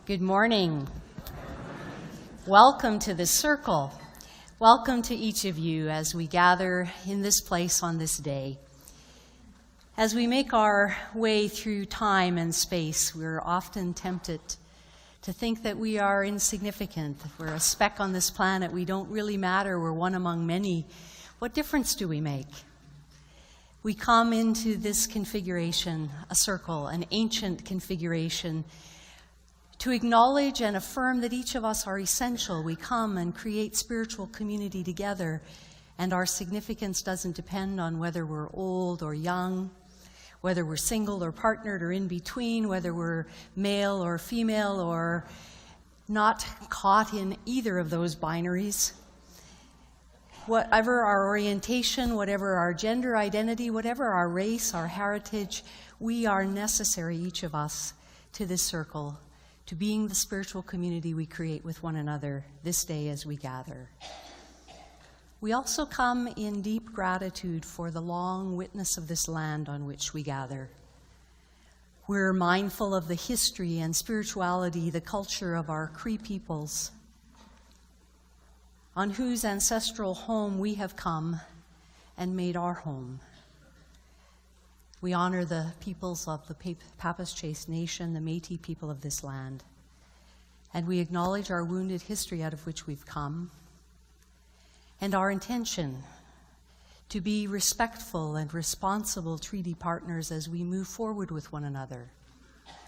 Good morning. Welcome to the circle. Welcome to each of you as we gather in this place on this day. As we make our way through time and space, we're often tempted to think that we are insignificant, that we're a speck on this planet, we don't really matter, we're one among many. What difference do we make? We come into this configuration, a circle, an ancient configuration, to acknowledge and affirm that each of us are essential. We come and create spiritual community together, and our significance doesn't depend on whether we're old or young, whether we're single or partnered or in between, whether we're male or female or not caught in either of those binaries. Whatever our orientation, whatever our gender identity, whatever our race, our heritage, we are necessary, each of us, to this circle, to being the spiritual community we create with one another this day as we gather. We also come in deep gratitude for the long witness of this land on which we gather. We're mindful of the history and spirituality, the culture of our Cree peoples, on whose ancestral home we have come and made our home. We honor the peoples of the Papas-Chase Nation, the Métis people of this land, and we acknowledge our wounded history out of which we've come, and our intention to be respectful and responsible treaty partners as we move forward with one another,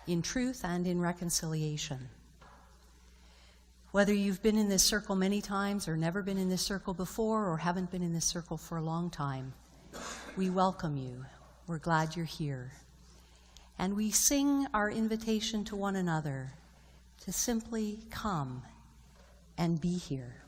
in truth and in reconciliation. Whether you've been in this circle many times or never been in this circle before or haven't been in this circle for a long time, we welcome you. We're glad you're here. And we sing our invitation to one another to simply come and be here.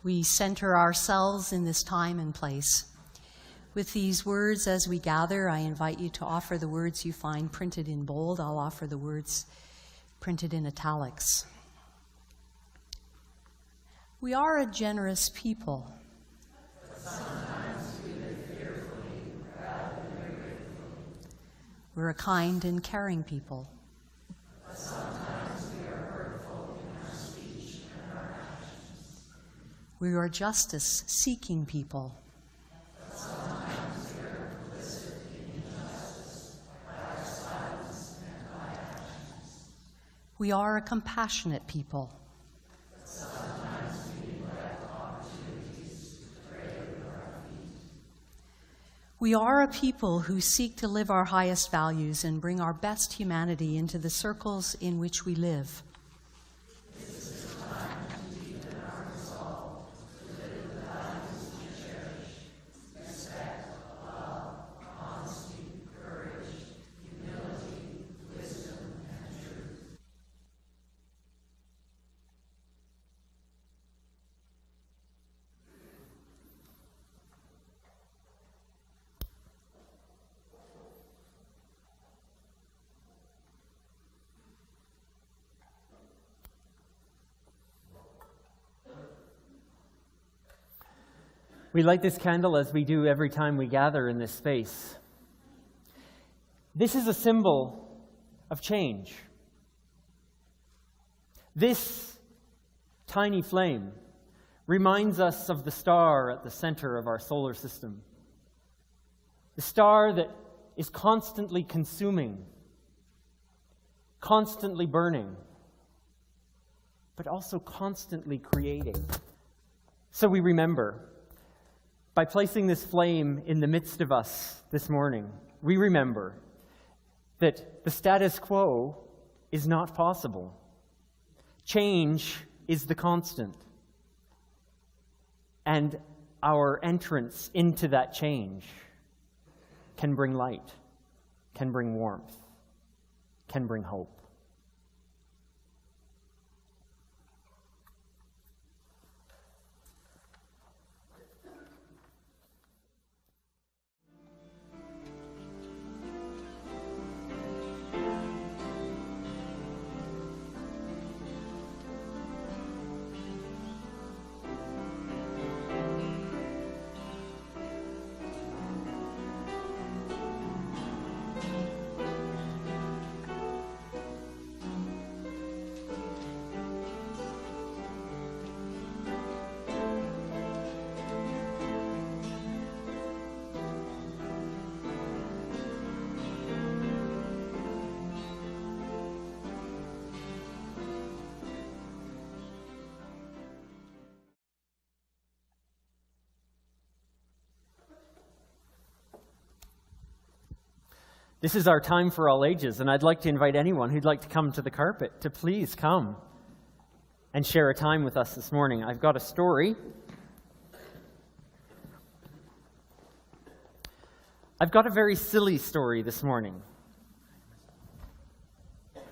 we center ourselves in this time and place. With these words as we gather, I invite you to offer the words you find printed in bold. I'll offer the words printed in italics. We are a generous people. But sometimes we live fearfully rather than gratefully. We're a kind and caring people. But sometimes we are hurtful in our speech and our actions. We are justice-seeking people. But sometimes we are complicit in injustice by our silence and by actions. We are a compassionate people. But sometimes we neglect opportunities to pray with our feet. We are a people who seek to live our highest values and bring our best humanity into the circles in which we live. This is the time to deepen our resolve to live the values we cherish: respect, love, honesty, courage, humility, wisdom, and truth. We light this candle as we do every time we gather in this space. This is a symbol of change. This tiny flame reminds us of the star at the center of our solar system. The star that is constantly consuming, constantly burning, but also constantly creating. So we remember. By placing this flame in the midst of us this morning, we remember that the status quo is not possible. Change is the constant. And our entrance into that change can bring light, can bring warmth, can bring hope. This is our time for all ages, and I'd like to invite anyone who'd like to come to the carpet to please come and share a time with us this morning. I've got a story. I've got a very silly story this morning. Do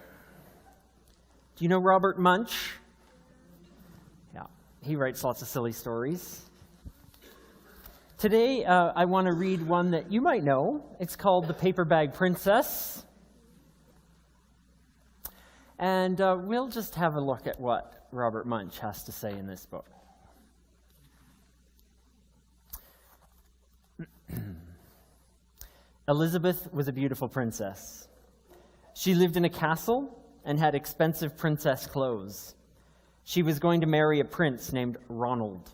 you know Robert Munsch? Yeah, he writes lots of silly stories. Today, I want to read one that you might know. It's called The Paper Bag Princess. And we'll just have a look at what Robert Munsch has to say in this book. Elizabeth was a beautiful princess. She lived in a castle and had expensive princess clothes. She was going to marry a prince named Ronald.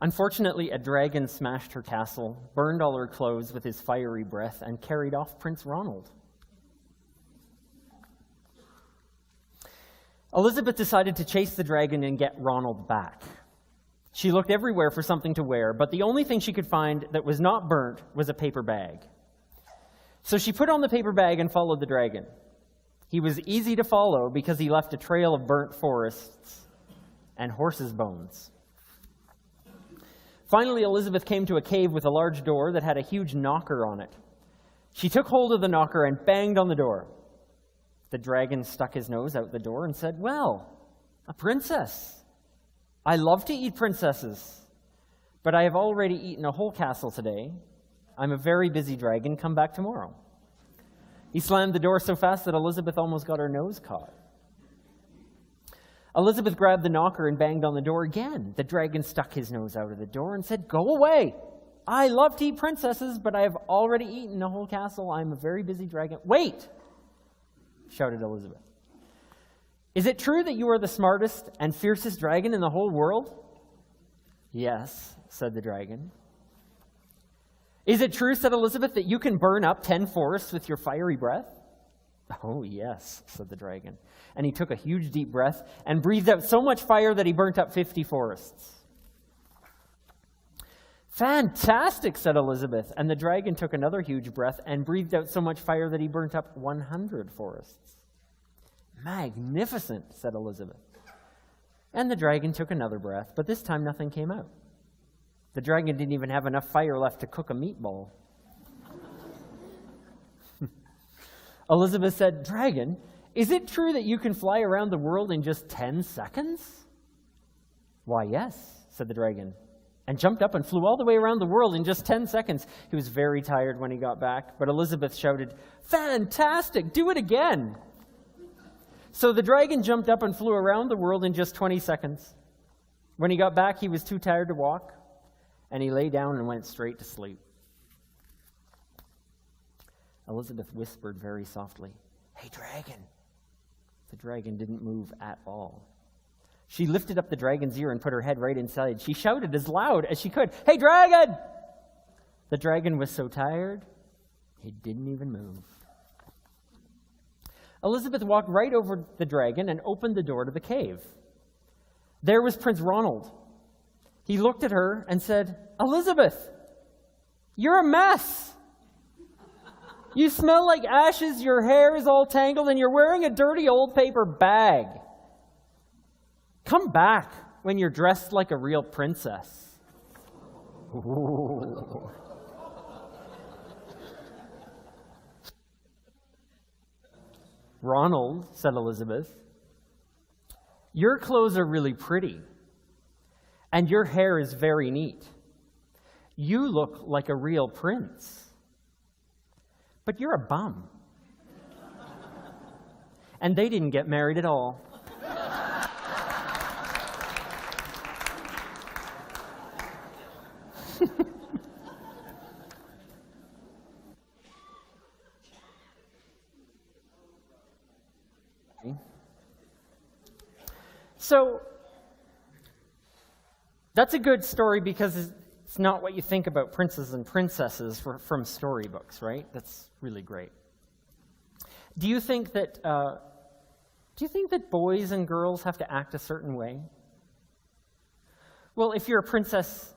Unfortunately, a dragon smashed her castle, burned all her clothes with his fiery breath, and carried off Prince Ronald. Elizabeth decided to chase the dragon and get Ronald back. She looked everywhere for something to wear, but the only thing she could find that was not burnt was a paper bag. So she put on the paper bag and followed the dragon. He was easy to follow because he left a trail of burnt forests and horses' bones. Finally, Elizabeth came to a cave with a large door that had a huge knocker on it. She took hold of the knocker and banged on the door. The dragon stuck his nose out the door and said, "Well, A princess. I love to eat princesses, but I have already eaten a whole castle today. I'm a very busy dragon. Come back tomorrow. He slammed the door so fast that Elizabeth almost got her nose caught. Elizabeth grabbed the knocker and banged on the door again. The dragon stuck his nose out of the door and said, "Go away. I love to eat princesses, but I have already eaten a whole castle. I'm a very busy dragon." "Wait!" shouted Elizabeth. "Is it true that you are the smartest and fiercest dragon in the whole world?" "Yes," said the dragon. "Is it true," said Elizabeth, "that you can burn up 10 forests with your fiery breath?" "Oh, yes," said the dragon. And he took a huge deep breath and breathed out so much fire that he burnt up 50 forests. "Fantastic," said Elizabeth. And the dragon took another huge breath and breathed out so much fire that he burnt up 100 forests. "Magnificent," said Elizabeth. And the dragon took another breath, but this time nothing came out. The dragon didn't even have enough fire left to cook a meatball. Elizabeth said, "Dragon, is it true that you can fly around the world in just 10 seconds? "Why, yes," said the dragon, and jumped up and flew all the way around the world in just 10 seconds. He was very tired when he got back, but Elizabeth shouted, "Fantastic, do it again." So the dragon jumped up and flew around the world in just 20 seconds. When he got back, he was too tired to walk, and he lay down and went straight to sleep. Elizabeth whispered very softly, "Hey, dragon." The dragon didn't move at all. She lifted up the dragon's ear and put her head right inside. She shouted as loud as she could, "Hey, dragon!" The dragon was so tired, he didn't even move. Elizabeth walked right over the dragon and opened the door to the cave. There was Prince Ronald. He looked at her and said, "Elizabeth, you're a mess. You smell like ashes, your hair is all tangled, and you're wearing a dirty old paper bag. Come back when you're dressed like a real princess." Ooh. "Ronald," said Elizabeth, "your clothes are really pretty, and your hair is very neat. You look like a real prince, but you're a bum." And they didn't get married at all. So, that's a good story because it's not what you think about princes and princesses from storybooks, right? That's really great. Do you think that boys and girls have to act a certain way? Well, if you're a princess,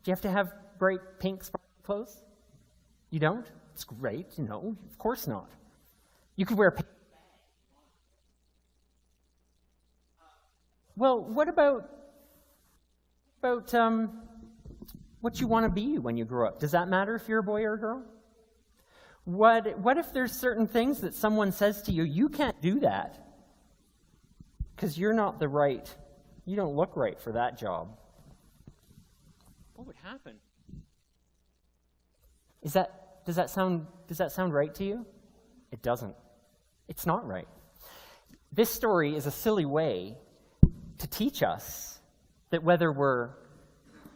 do you have to have bright pink sparkly clothes? You don't? It's great, of course not. You could wear pink. Well, what about what you want to be when you grow up? Does that matter if you're a boy or a girl? What if there's certain things that someone says to you, "You can't do that because you don't look right for that job"? What would happen? Does that sound right to you? It doesn't. It's not right. This story is a silly way to teach us that whether we're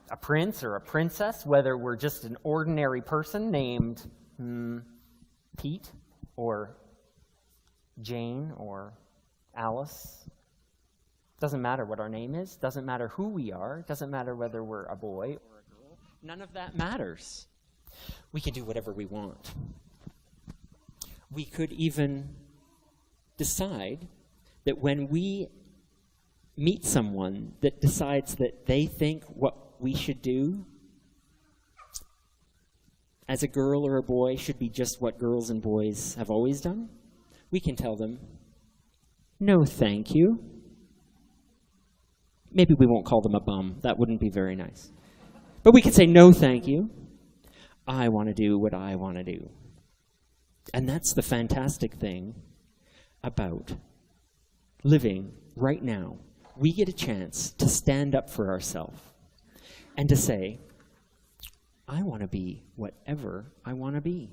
a prince or a princess, whether we're just an ordinary person named Pete or Jane or Alice, doesn't matter what our name is, doesn't matter who we are, doesn't matter whether we're a boy or a girl, none of that matters. We can do whatever we want. We could even decide that when we meet someone that decides that they think what we should do as a girl or a boy should be just what girls and boys have always done, we can tell them, "No, thank you." Maybe we won't call them a bum. That wouldn't be very nice. But we can say, "No, thank you. I want to do what I want to do." And that's the fantastic thing about living right now we get a chance to stand up for ourselves and to say, I want to be whatever I want to be.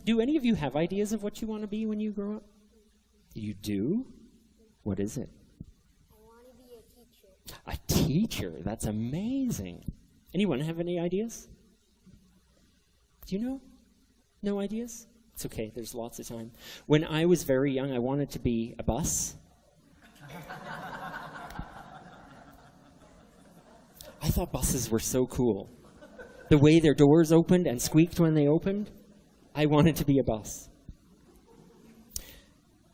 Do any of you have ideas of what you want to be when you grow up? You do? What is it? I want to be a teacher. A teacher? That's amazing. Anyone have any ideas? Do you know? No ideas? It's okay, there's lots of time. When I was very young, I wanted to be a bus. I thought buses were so cool. The way their doors opened and squeaked when they opened, I wanted to be a bus.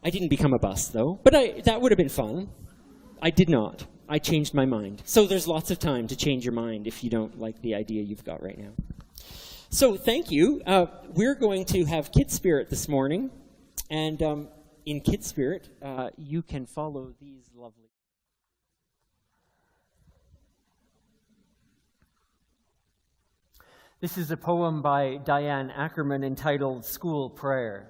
I didn't become a bus, though, but that would have been fun. I did not. I changed my mind. So there's lots of time to change your mind if you don't like the idea you've got right now. So thank you. We're going to have Kid Spirit this morning. And in Kid Spirit, you can follow these lovely... This is a poem by Diane Ackerman entitled School Prayer.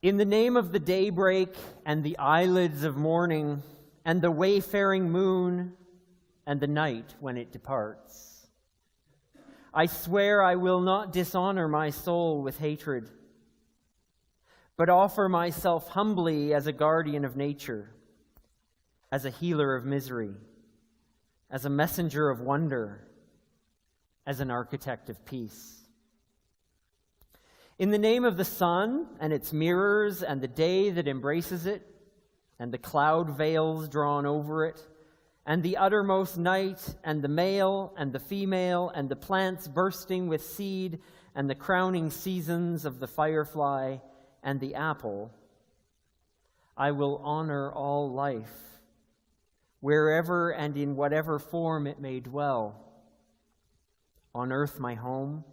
In the name of the daybreak and the eyelids of morning and the wayfaring moon and the night when it departs, I swear I will not dishonor my soul with hatred, but offer myself humbly as a guardian of nature, as a healer of misery, as a messenger of wonder, as an architect of peace. In the name of the sun and its mirrors and the day that embraces it, and the cloud veils drawn over it, and the uttermost night, and the male and the female, and the plants bursting with seed, and the crowning seasons of the firefly and the apple, I will honor all life, wherever and in whatever form it may dwell, on earth my home,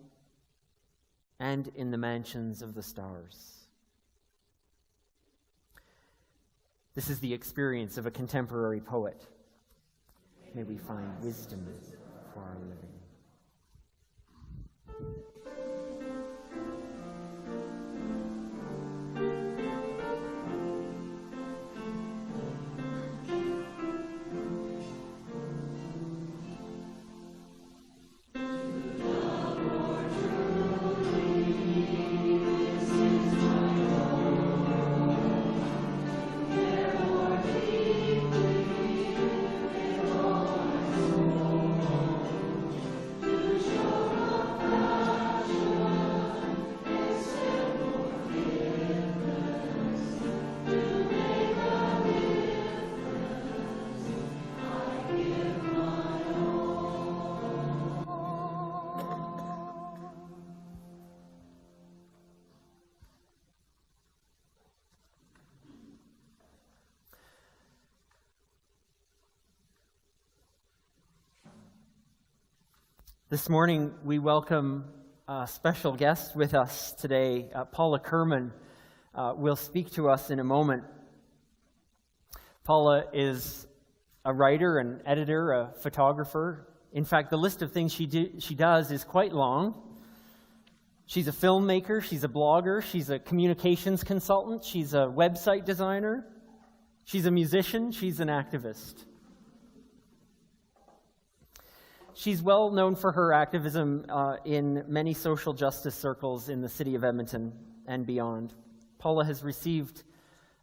and in the mansions of the stars. This is the experience of a contemporary poet. May we find wisdom for our living. This morning, we welcome a special guest with us today. Paula Kerman will speak to us in a moment. Paula is a writer, an editor, a photographer. In fact, the list of things she does is quite long. She's a filmmaker, she's a blogger, she's a communications consultant, she's a website designer, she's a musician, she's an activist. She's well known for her activism in many social justice circles in the city of Edmonton and beyond. Paula has received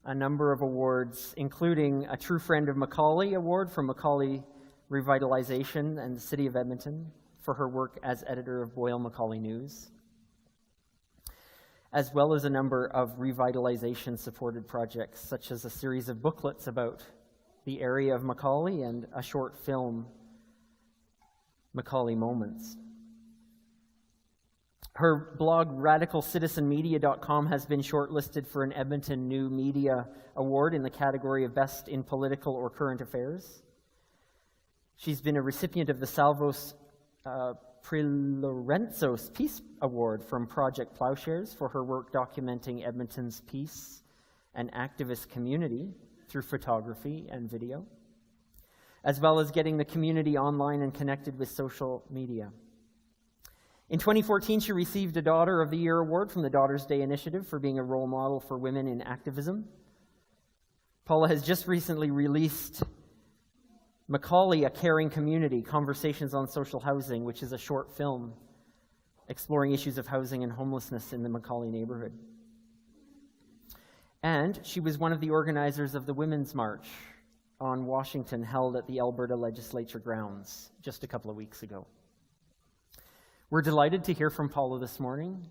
a number of awards, including a True Friend of Macaulay Award from Macaulay Revitalization and the city of Edmonton for her work as editor of Boyle Macaulay News, as well as a number of revitalization-supported projects, such as a series of booklets about the area of Macaulay and a short film, Macaulay Moments. Her blog, RadicalCitizenMedia.com, has been shortlisted for an Edmonton New Media Award in the category of Best in Political or Current Affairs. She's been a recipient of the Salvos Prelorenzos Peace Award from Project Plowshares for her work documenting Edmonton's peace and activist community through photography and video, as well as getting the community online and connected with social media. In 2014, she received a Daughter of the Year award from the Daughter's Day Initiative for being a role model for women in activism. Paula has just recently released Macaulay, A Caring Community, Conversations on Social Housing, which is a short film exploring issues of housing and homelessness in the Macaulay neighborhood. And she was one of the organizers of the Women's March on Washington held at the Alberta Legislature grounds just a couple of weeks ago. We're delighted to hear from Paula this morning,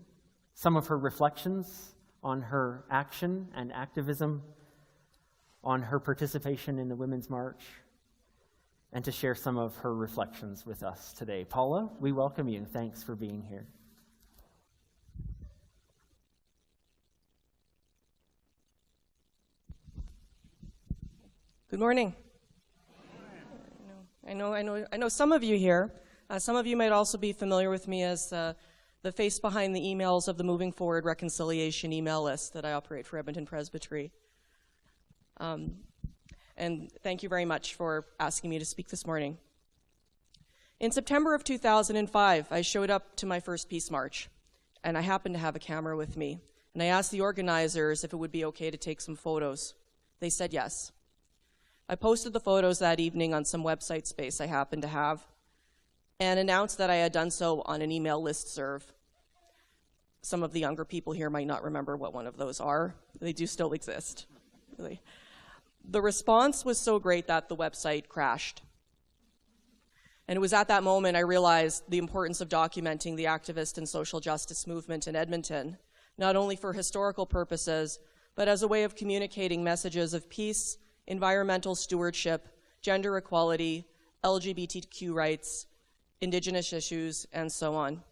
some of her reflections on her action and activism, on her participation in the Women's March, and to share some of her reflections with us today. Paula, we welcome you. Thanks for being here. Good morning. I know some of you here. Some of you might also be familiar with me as the face behind the emails of the Moving Forward Reconciliation email list that I operate for Edmonton Presbytery. And thank you very much for asking me to speak this morning. In September of 2005, I showed up to my first Peace March, and I happened to have a camera with me. And I asked the organizers if it would be okay to take some photos. They said yes. I posted the photos that evening on some website space I happened to have, and announced that I had done so on an email listserv. Some of the younger people here might not remember what one of those are. They do still exist. Really. The response was so great that the website crashed. And it was at that moment I realized the importance of documenting the activist and social justice movement in Edmonton, not only for historical purposes, but as a way of communicating messages of peace, environmental stewardship, gender equality, LGBTQ rights, Indigenous issues, and so on.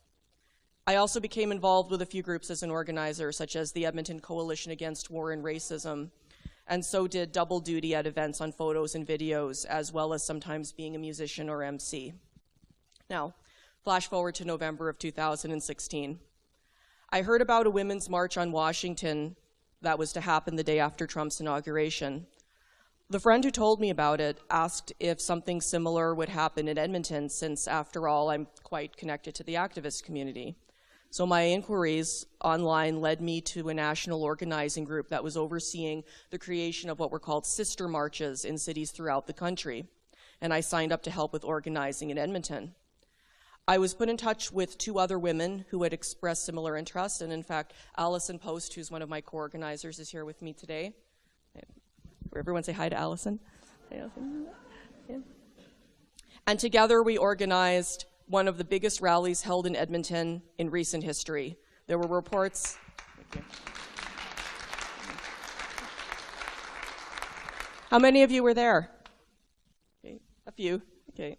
I also became involved with a few groups as an organizer, such as the Edmonton Coalition Against War and Racism, and so did double duty at events on photos and videos, as well as sometimes being a musician or MC. Now, flash forward to November of 2016. I heard about a women's march on Washington that was to happen the day after Trump's inauguration. The friend who told me about it asked if something similar would happen in Edmonton, since, after all, I'm quite connected to the activist community. So my inquiries online led me to a national organizing group that was overseeing the creation of what were called sister marches in cities throughout the country. And I signed up to help with organizing in Edmonton. I was put in touch with two other women who had expressed similar interest, and in fact, Allison Post, who's one of my co-organizers, is here with me today. Everyone say hi to Allison. Yeah. And together we organized one of the biggest rallies held in Edmonton in recent history. There were reports. Thank you. How many of you were there? Okay. A few. Okay.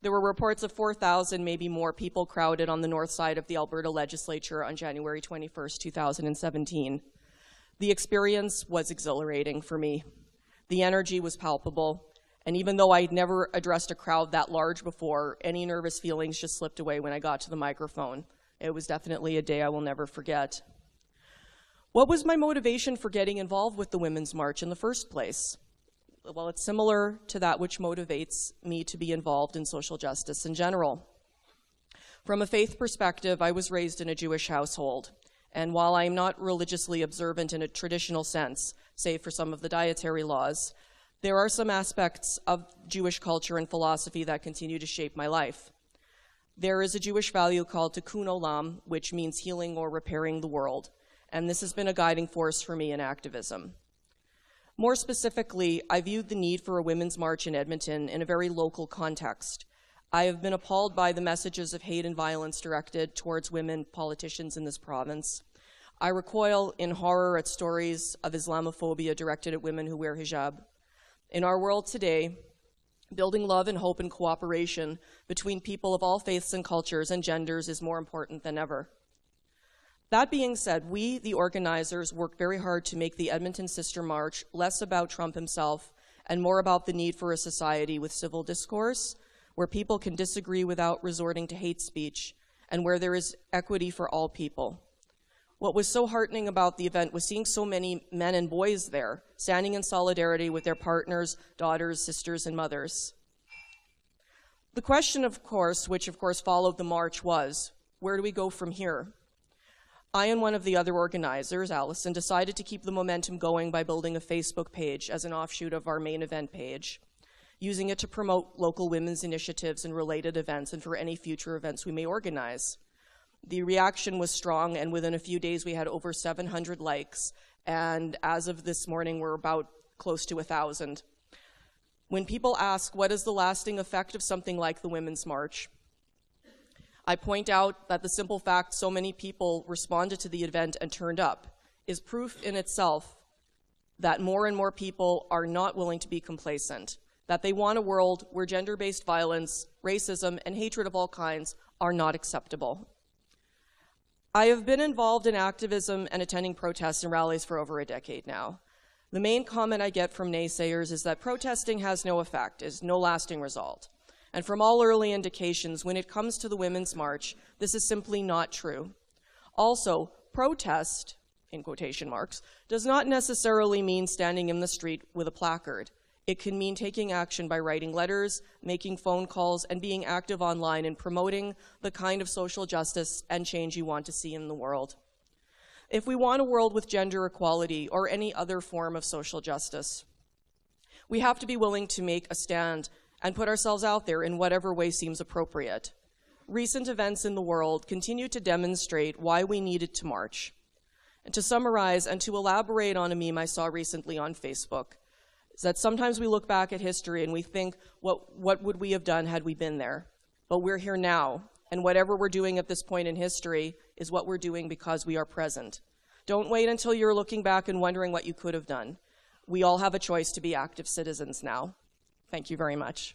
There were reports of 4,000, maybe more, people crowded on the north side of the Alberta Legislature on January 21st, 2017. The experience was exhilarating for me. The energy was palpable, and even though I'd never addressed a crowd that large before, any nervous feelings just slipped away when I got to the microphone. It was definitely a day I will never forget. What was my motivation for getting involved with the Women's March in the first place? Well, it's similar to that which motivates me to be involved in social justice in general. From a faith perspective, I was raised in a Jewish household. And while I'm not religiously observant in a traditional sense, save for some of the dietary laws, there are some aspects of Jewish culture and philosophy that continue to shape my life. There is a Jewish value called tikkun olam, which means healing or repairing the world, and this has been a guiding force for me in activism. More specifically, I viewed the need for a women's march in Edmonton in a very local context. I have been appalled by the messages of hate and violence directed towards women politicians in this province. I recoil in horror at stories of Islamophobia directed at women who wear hijab. In our world today, building love and hope and cooperation between people of all faiths and cultures and genders is more important than ever. That being said, we, the organizers, worked very hard to make the Edmonton Sister March less about Trump himself and more about the need for a society with civil discourse, where people can disagree without resorting to hate speech, and where there is equity for all people. What was so heartening about the event was seeing so many men and boys there, standing in solidarity with their partners, daughters, sisters, and mothers. The question, of course, which of course followed the march was, Where do we go from here? I and one of the other organizers, Allison, decided to keep the momentum going by building a Facebook page as an offshoot of our main event page, using it to promote local women's initiatives and related events and for any future events we may organize. The reaction was strong, and within a few days we had over 700 likes, and as of this morning we're about close to 1,000. When people ask what is the lasting effect of something like the Women's March, I point out that the simple fact so many people responded to the event and turned up is proof in itself that more and more people are not willing to be complacent, that they want a world where gender-based violence, racism, and hatred of all kinds are not acceptable. I have been involved in activism and attending protests and rallies for over a decade now. The main comment I get from naysayers is that protesting has no effect, is no lasting result. And from all early indications, when it comes to the Women's March, this is simply not true. Also, protest, in quotation marks, does not necessarily mean standing in the street with a placard. It can mean taking action by writing letters, making phone calls, and being active online in promoting the kind of social justice and change you want to see in the world. If we want a world with gender equality or any other form of social justice, we have to be willing to make a stand and put ourselves out there in whatever way seems appropriate. Recent events in the world continue to demonstrate why we needed to march. And to summarize and to elaborate on a meme I saw recently on Facebook, is that sometimes we look back at history and we think, what would we have done had we been there? But we're here now, and whatever we're doing at this point in history is what we're doing because we are present. Don't wait until you're looking back and wondering what you could have done. We all have a choice to be active citizens now. Thank you very much.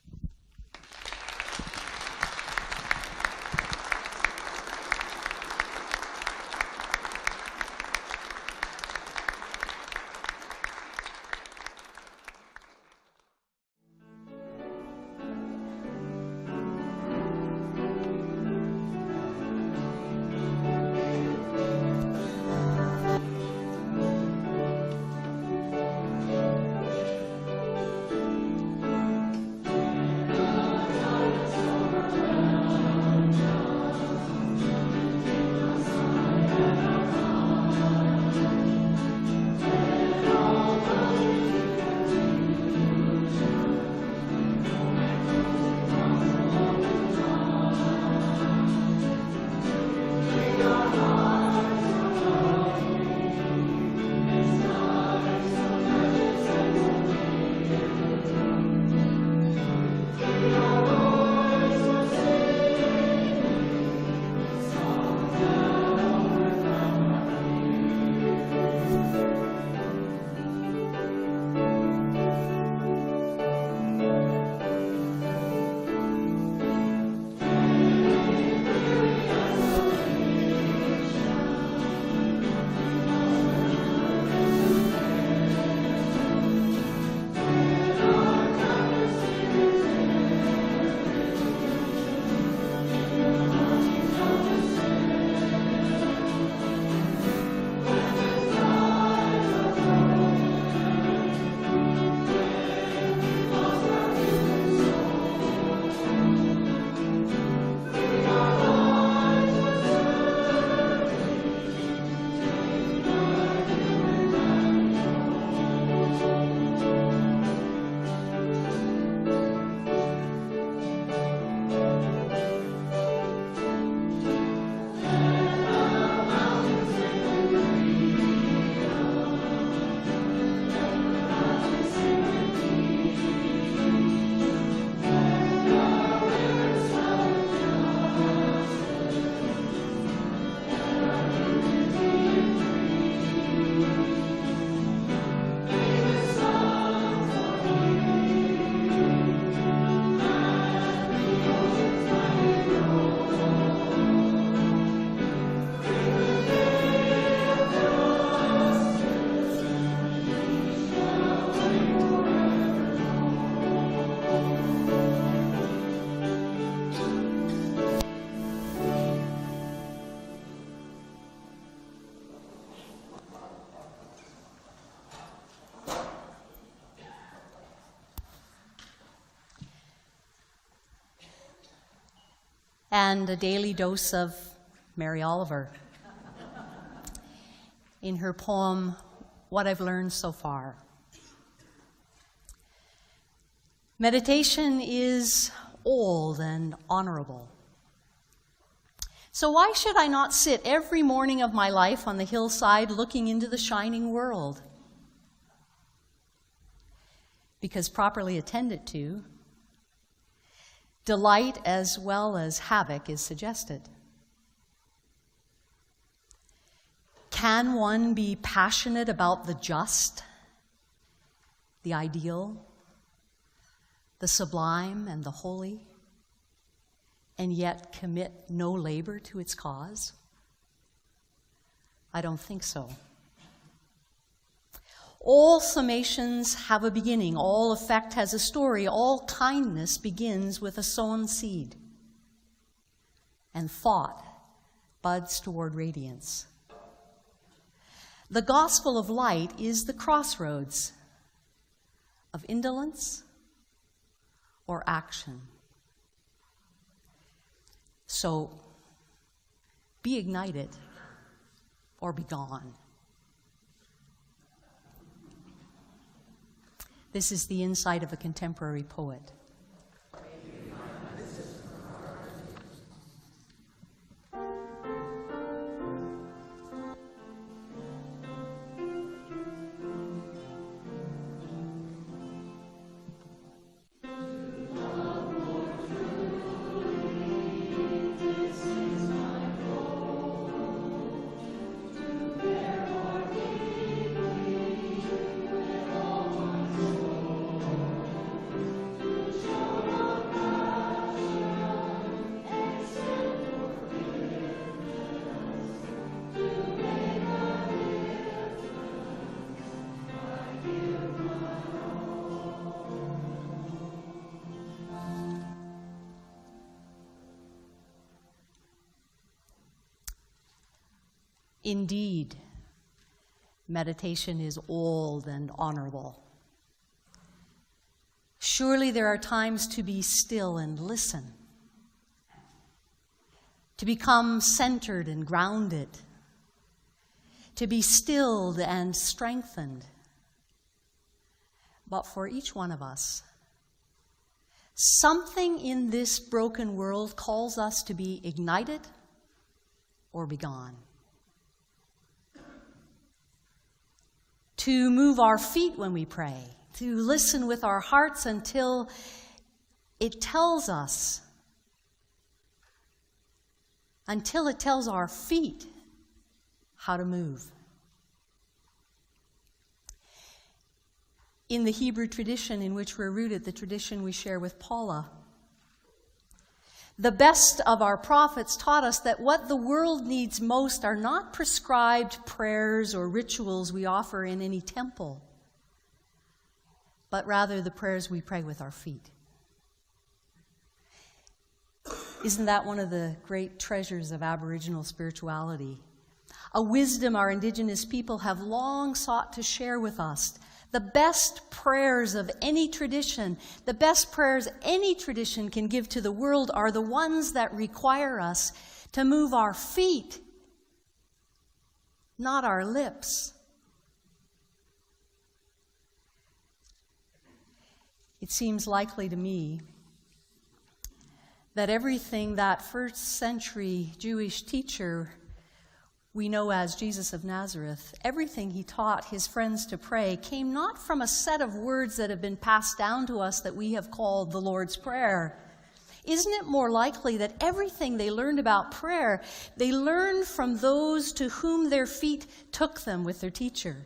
And a daily dose of Mary Oliver, in her poem, What I've Learned So Far. Meditation is old and honorable. So why should I not sit every morning of my life on the hillside looking into the shining world? Because properly attended to, delight as well as havoc is suggested. Can one be passionate about the just, the ideal, the sublime and the holy, and yet commit no labor to its cause? I don't think so. All summations have a beginning, all effect has a story, all kindness begins with a sown seed, and thought buds toward radiance. The gospel of light is the crossroads of indolence or action. So, be ignited or be gone. This is the insight of a contemporary poet. Indeed, meditation is old and honorable. Surely there are times to be still and listen, to become centered and grounded, to be stilled and strengthened. But for each one of us, something in this broken world calls us to be ignited or be gone. To move our feet when we pray, to listen with our hearts until it tells us, until it tells our feet how to move. In the Hebrew tradition in which we're rooted, the tradition we share with Paula, the best of our prophets taught us that what the world needs most are not prescribed prayers or rituals we offer in any temple, but rather the prayers we pray with our feet. Isn't that one of the great treasures of Aboriginal spirituality? A wisdom our Indigenous people have long sought to share with us. The best prayers of any tradition, the best prayers any tradition can give to the world are the ones that require us to move our feet, not our lips. It seems likely to me that everything that first century Jewish teacher we know as Jesus of Nazareth, everything he taught his friends to pray came not from a set of words that have been passed down to us that we have called the Lord's Prayer. Isn't it more likely that everything they learned about prayer, they learned from those to whom their feet took them with their teacher?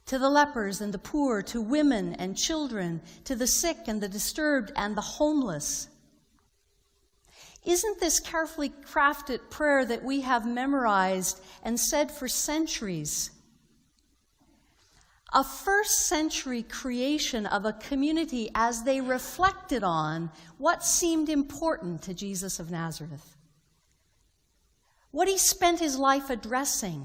To the lepers and the poor, to women and children, to the sick and the disturbed and the homeless. Isn't this carefully crafted prayer that we have memorized and said for centuries a first century creation of a community as they reflected on what seemed important to Jesus of Nazareth? What he spent his life addressing?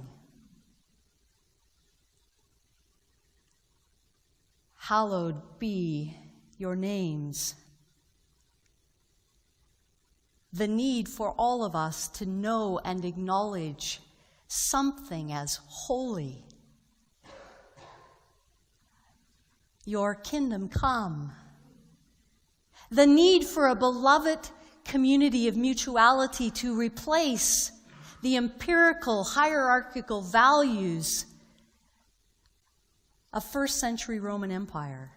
Hallowed be your names. the need for all of us to know and acknowledge something as holy. Your kingdom come. The need for a beloved community of mutuality to replace the empirical, hierarchical values of first century Roman Empire.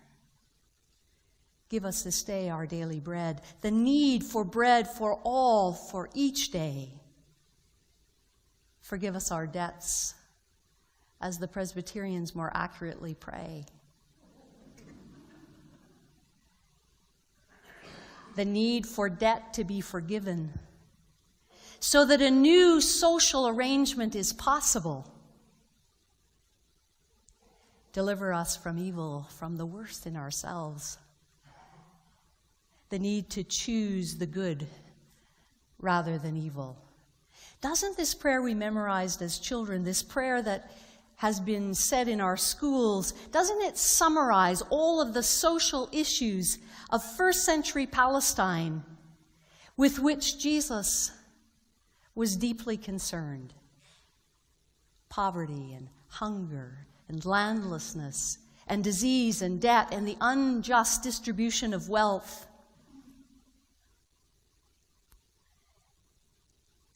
Give us this day our daily bread. The need for bread for all, for each day. Forgive us our debts, as the Presbyterians more accurately pray. The need for debt to be forgiven, so that a new social arrangement is possible. Deliver us from evil, from the worst in ourselves. The need to choose the good rather than evil. Doesn't this prayer we memorized as children, this prayer that has been said in our schools, doesn't it summarize all of the social issues of first century Palestine with which Jesus was deeply concerned? Poverty and hunger and landlessness and disease and debt and the unjust distribution of wealth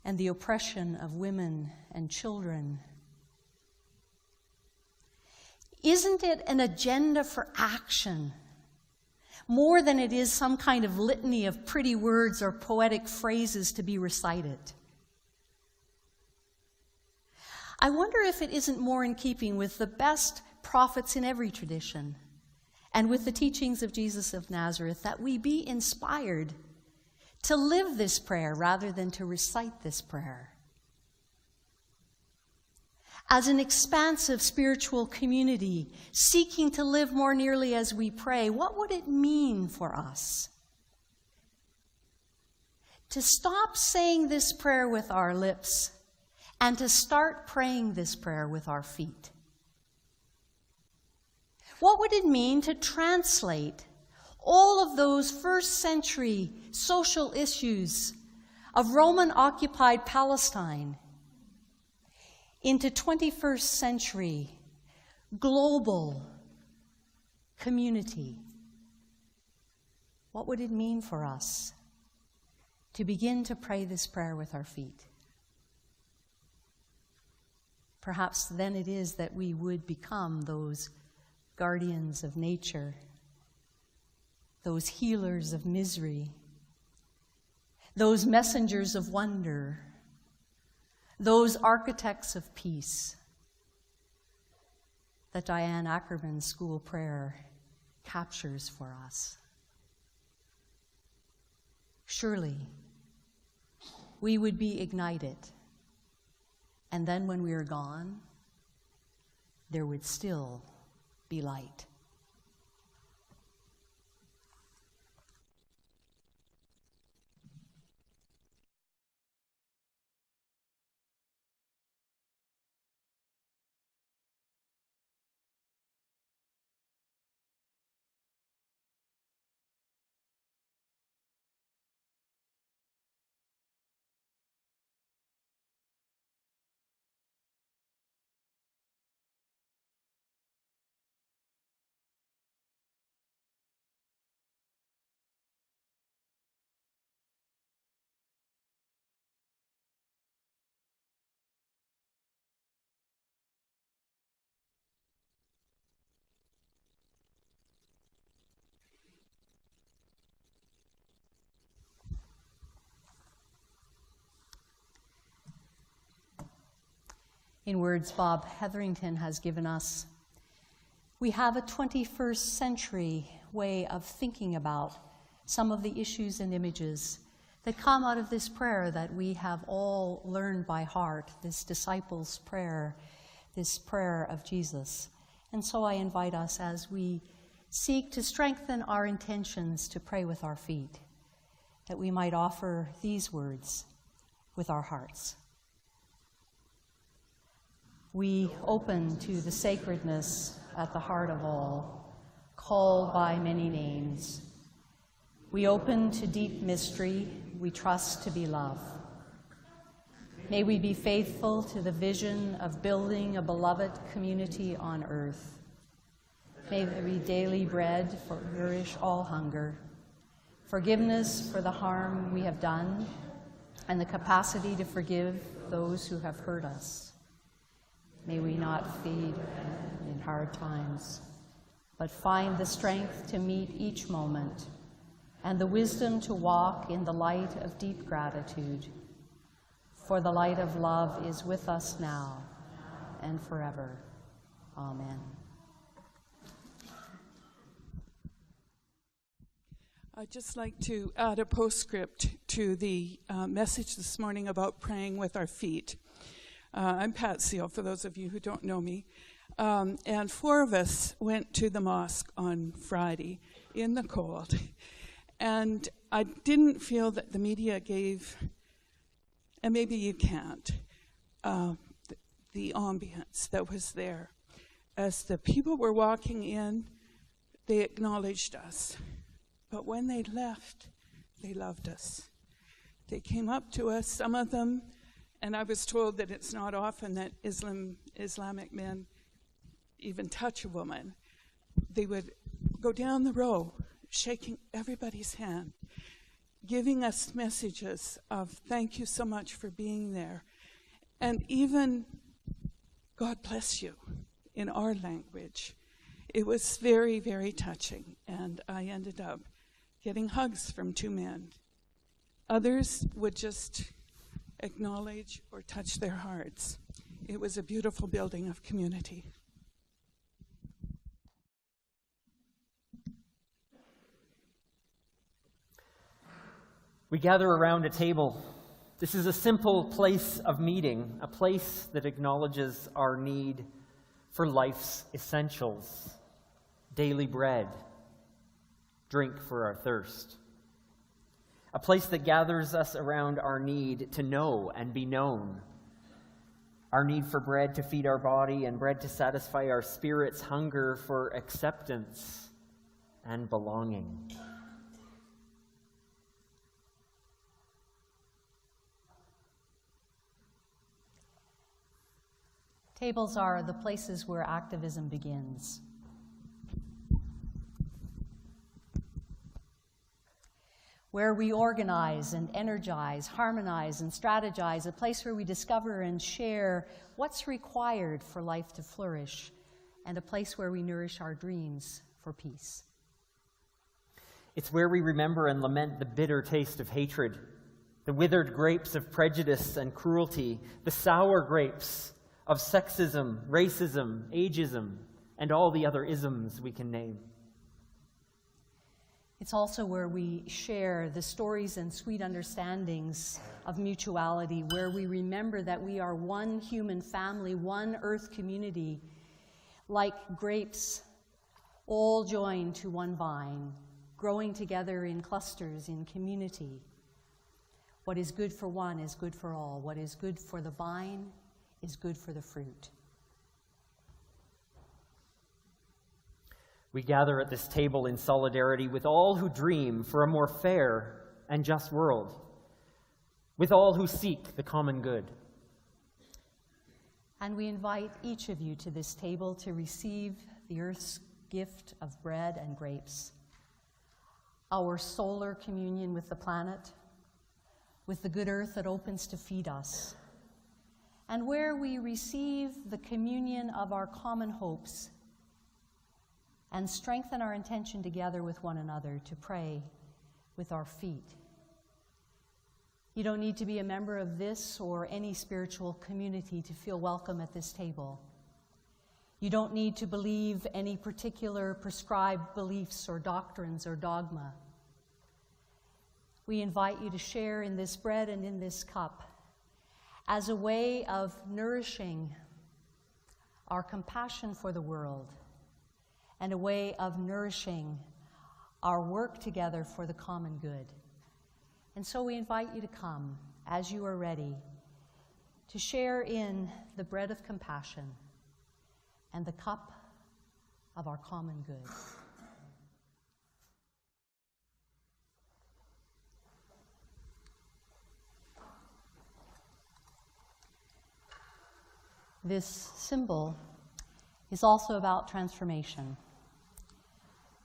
and the oppression of women and children. Isn't it an agenda for action, more than it is some kind of litany of pretty words or poetic phrases to be recited? I wonder if it isn't more in keeping with the best prophets in every tradition and with the teachings of Jesus of Nazareth that we be inspired to live this prayer rather than to recite this prayer. As an expansive spiritual community, seeking to live more nearly as we pray, what would it mean for us to stop saying this prayer with our lips and to start praying this prayer with our feet? What would it mean to translate all of those first century social issues of Roman-occupied Palestine into 21st century global community? What would it mean for us to begin to pray this prayer with our feet? Perhaps then it is that we would become those guardians of nature, those healers of misery, those messengers of wonder, those architects of peace that Diane Ackerman's school prayer captures for us. Surely we would be ignited, and then when we are gone, there would still be light. In words Bob Hetherington has given us, we have a 21st century way of thinking about some of the issues and images that come out of this prayer that we have all learned by heart, this disciples' prayer, this prayer of Jesus. And so I invite us, as we seek to strengthen our intentions to pray with our feet, that we might offer these words with our hearts. We open to the sacredness at the heart of all, called by many names. We open to deep mystery, we trust to be love. May we be faithful to the vision of building a beloved community on earth. May there be daily bread for nourish all hunger, forgiveness for the harm we have done, and the capacity to forgive those who have hurt us. May we not feed in hard times, but find the strength to meet each moment and the wisdom to walk in the light of deep gratitude. For the light of love is with us now and forever. Amen. I'd just like to add a postscript to the message this morning about praying with our feet. I'm Pat Seal, for those of you who don't know me. And 4 of us went to the mosque on Friday in the cold. And I didn't feel that the media gave, and maybe you can't, the ambience that was there. As the people were walking in, they acknowledged us. But when they left, they loved us. They came up to us, some of them, and I was told that it's not often that Islamic men even touch a woman. They would go down the row, shaking everybody's hand, giving us messages of thank you so much for being there. And even God bless you in our language. It was very, very touching, and I ended up getting hugs from 2 men. Others would just acknowledge or touch their hearts. It was a beautiful building of community. We gather around a table. This is a simple place of meeting, a place that acknowledges our need for life's essentials, daily bread, drink for our thirst. A place that gathers us around our need to know and be known, our need for bread to feed our body and bread to satisfy our spirit's hunger for acceptance and belonging. Tables are the places where activism begins. Where we organize and energize, harmonize and strategize, a place where we discover and share what's required for life to flourish, and a place where we nourish our dreams for peace. It's where we remember and lament the bitter taste of hatred, the withered grapes of prejudice and cruelty, the sour grapes of sexism, racism, ageism, and all the other isms we can name. It's also where we share the stories and sweet understandings of mutuality, where we remember that we are one human family, one earth community, like grapes, all joined to one vine, growing together in clusters in community. What is good for one is good for all. What is good for the vine is good for the fruit. We gather at this table in solidarity with all who dream for a more fair and just world, with all who seek the common good. And we invite each of you to this table to receive the earth's gift of bread and grapes, our solar communion with the planet, with the good earth that opens to feed us, and where we receive the communion of our common hopes and strengthen our intention together with one another to pray with our feet. You don't need to be a member of this or any spiritual community to feel welcome at this table. You don't need to believe any particular prescribed beliefs or doctrines or dogma. We invite you to share in this bread and in this cup as a way of nourishing our compassion for the world and a way of nourishing our work together for the common good. And so we invite you to come, as you are ready, to share in the bread of compassion and the cup of our common good. This symbol is also about transformation,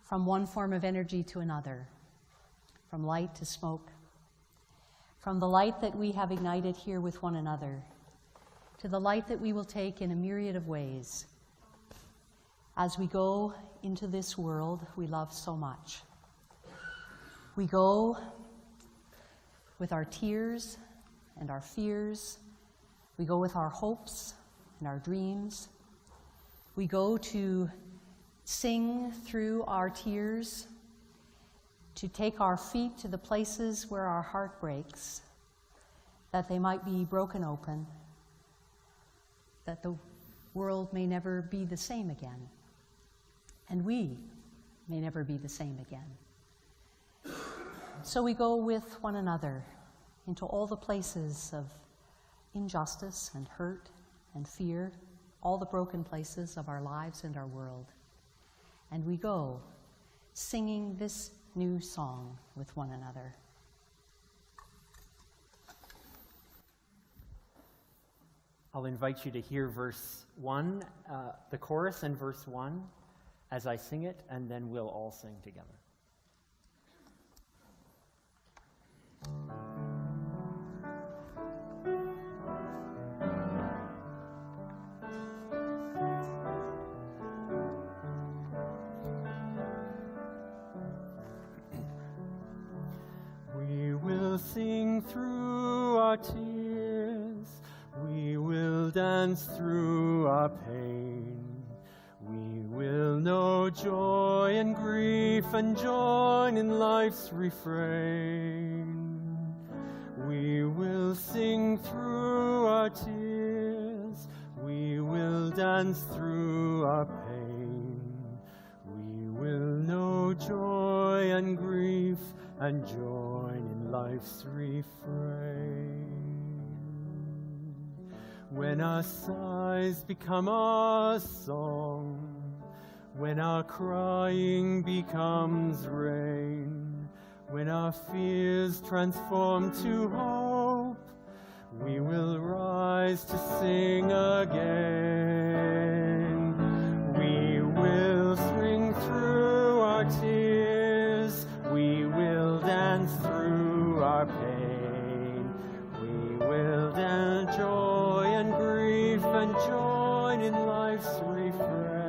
from one form of energy to another, from light to smoke, from the light that we have ignited here with one another, to the light that we will take in a myriad of ways as we go into this world we love so much. We go with our tears and our fears. We go with our hopes and our dreams. We go to sing through our tears, to take our feet to the places where our heart breaks, that they might be broken open, that the world may never be the same again, and we may never be the same again. So we go with one another into all the places of injustice and hurt and fear, all the broken places of our lives and our world. And we go singing this new song with one another. I'll invite you to hear verse 1, the chorus and verse 1 as I sing it, and then we'll all sing together. We will sing through our tears, we will dance through our pain, we will know joy and grief and join in life's refrain. We will sing through our tears, we will dance through our pain, we will know joy and grief and join in life's refrain. When our sighs become our song, when our crying becomes rain, when our fears transform to hope, we will rise to sing again. We will swing through our tears, we will dance through our pain, we will dance joy and grief and join in life's refrain.